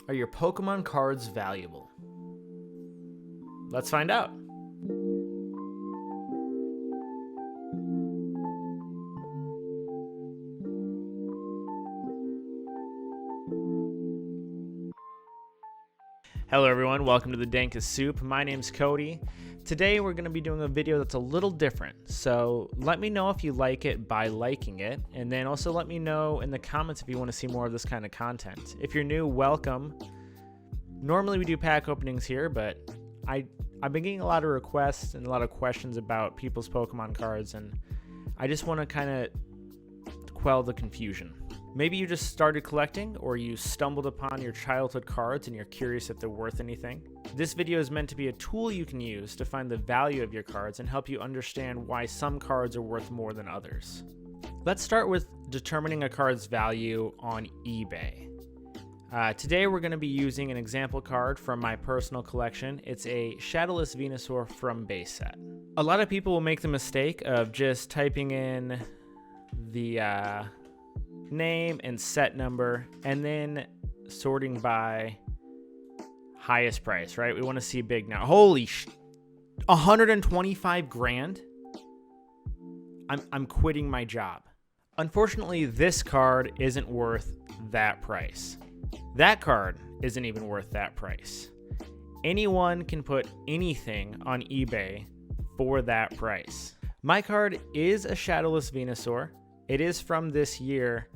Are your Pokemon cards valuable? Let's find out. Hello everyone, welcome to the Dankest Soup. My name's Cody. Today we're going to be doing a video that's a little different, so let me know if you like it by liking it, and then also let me know in the comments if you want to see more of this kind of content. If you're new, welcome. Normally we do pack openings here, but I've been getting a lot of requests and a lot of questions about people's Pokemon cards, and I just want to kind of quell the confusion. Maybe you just started collecting, or you stumbled upon your childhood cards and you're curious if they're worth anything. This video is meant to be a tool you can use to find the value of your cards and help you understand why some cards are worth more than others. Let's start with determining a card's value on eBay. Today we're going to be using an example card from my personal collection. It's a Shadowless Venusaur from base set. A lot of people will make the mistake of just typing in the name and set number and then sorting by highest price, right? We want to see big now. Holy 125 grand. I'm quitting my job. Unfortunately, this card isn't worth that price. That card isn't even worth that price. Anyone can put anything on eBay for that price. My card is a Shadowless Venusaur. It is from this year,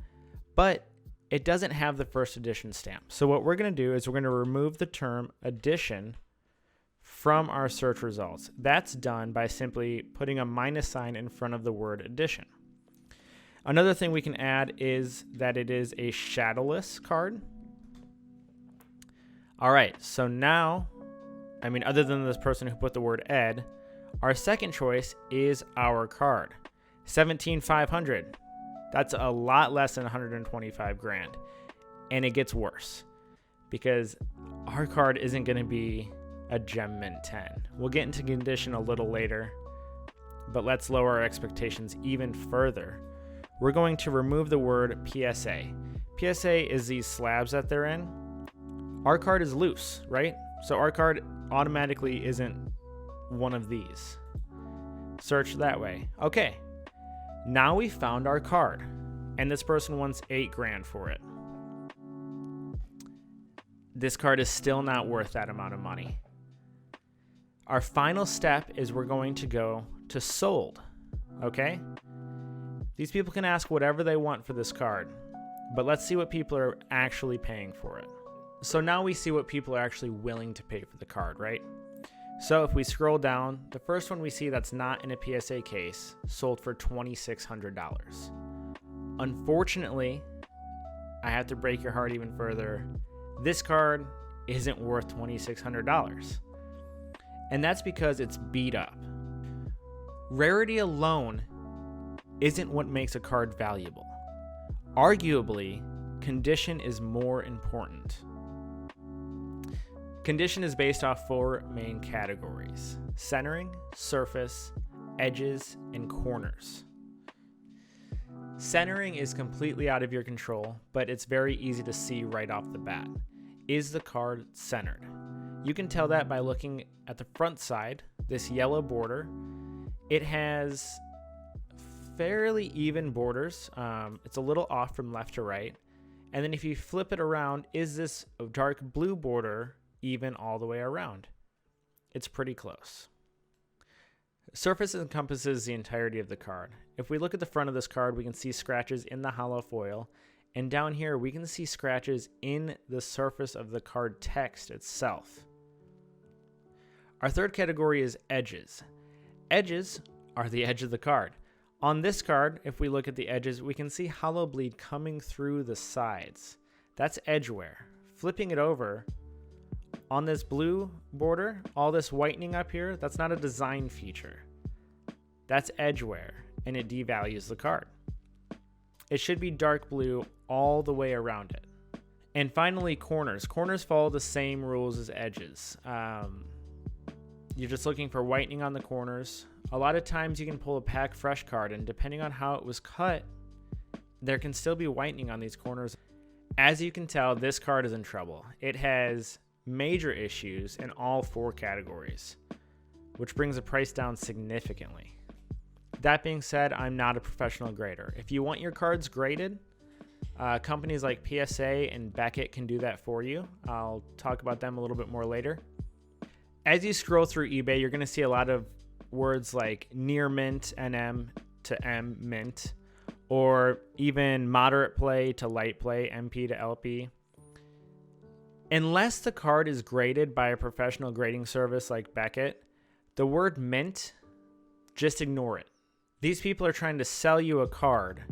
but it doesn't have the first edition stamp. So what we're going to do is we're going to remove the term edition from our search results. That's done by simply putting a minus sign in front of the word edition. Another thing we can add is that it is a Shadowless card. All right, so now, other than this person who put the word ed, our second choice is our card. 17,500. That's a lot less than 125 grand. And it gets worse because our card isn't going to be a Gem Mint 10. We'll get into condition a little later, but let's lower our expectations even further. We're going to remove the word PSA. PSA is these slabs that they're in. Our card is loose, right? So our card automatically isn't one of these. Search that way. Okay. Now we found our card, and this person wants 8 grand for it. This card is still not worth that amount of money. Our final step is we're going to go to sold, okay? These people can ask whatever they want for this card, but let's see what people are actually paying for it. So now we see what people are actually willing to pay for the card, right? So if we scroll down, the first one we see that's not in a PSA case sold for $2,600. Unfortunately, I have to break your heart even further. This card isn't worth $2,600. And that's because it's beat up. Rarity alone isn't what makes a card valuable. Arguably, condition is more important. Condition is based off 4 main categories: centering, surface, edges, and corners. Centering is completely out of your control, but it's very easy to see right off the bat. Is the card centered? You can tell that by looking at the front side, this yellow border. It has fairly even borders. It's a little off from left to right. And then if you flip it around, is this dark blue border even all the way around? It's pretty close. Surface encompasses the entirety of the card. If we look at the front of this card, we can see scratches in the hollow foil, and down here we can see scratches in the surface of the card text itself. Our third category is edges. Edges are the edge of the card. On this card, if we look at the edges, we can see hollow bleed coming through the sides. That's edge wear. Flipping it over, on this blue border, all this whitening up here, that's not a design feature. That's edge wear, and it devalues the card. It should be dark blue all the way around it. And finally, corners. Corners follow the same rules as edges. You're just looking for whitening on the corners. A lot of times you can pull a pack fresh card, and depending on how it was cut, there can still be whitening on these corners. As you can tell, this card is in trouble. It has major issues in all 4 categories, which brings the price down significantly. That being said, I'm not a professional grader. If you want your cards graded, companies like PSA and Beckett can do that for you. I'll talk about them a little bit more later. As you scroll through eBay, you're going to see a lot of words like near mint, NM to M mint, or even moderate play to light play, MP to LP. Unless the card is graded by a professional grading service like Beckett, the word mint, just ignore it. These people are trying to sell you a card,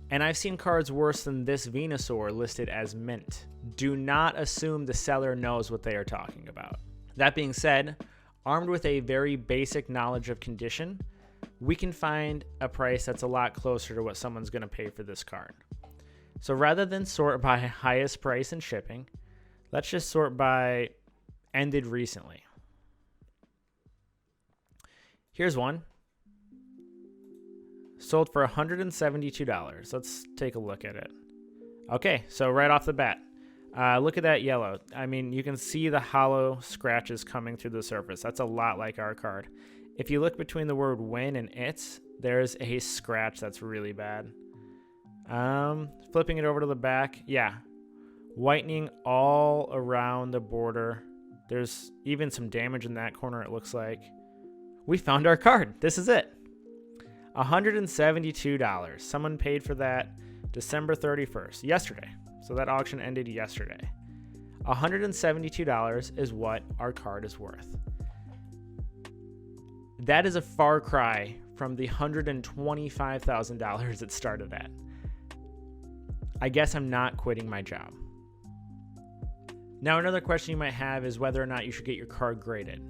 and I've seen cards worse than this Venusaur listed as mint. Do not assume the seller knows what they are talking about. That being said, armed with a very basic knowledge of condition, we can find a price that's a lot closer to what someone's going to pay for this card. So rather than sort by highest price and shipping, let's just sort by ended recently. Here's one. Sold for $172. Let's take a look at it. Okay, so right off the bat, look at that yellow. I mean, you can see the hollow scratches coming through the surface. That's a lot like our card. If you look between the word win and its, there's a scratch that's really bad. Flipping it over to the back, yeah. Whitening all around the border. There's even some damage in that corner, it looks like. We found our card. This is it. $172. Someone paid for that December 31st, yesterday. So that auction ended yesterday. $172 is what our card is worth. That is a far cry from the $125,000 it started at. I guess I'm not quitting my job. Now, another question you might have is whether or not you should get your card graded.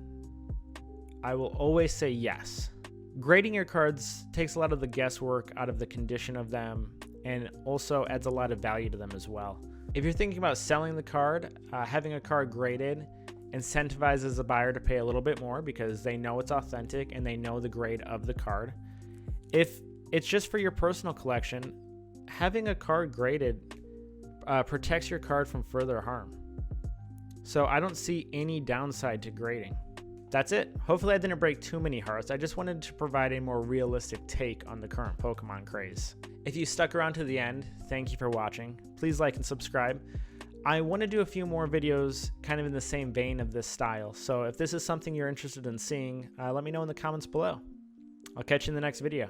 I will always say yes. Grading your cards takes a lot of the guesswork out of the condition of them and also adds a lot of value to them as well. If you're thinking about selling the card, having a card graded incentivizes the buyer to pay a little bit more because they know it's authentic and they know the grade of the card. If it's just for your personal collection, having a card graded protects your card from further harm. So I don't see any downside to grading. That's it. Hopefully I didn't break too many hearts. I just wanted to provide a more realistic take on the current Pokemon craze. If you stuck around to the end, thank you for watching. Please like and subscribe. I want to do a few more videos kind of in the same vein of this style. So if this is something you're interested in seeing, let me know in the comments below. I'll catch you in the next video.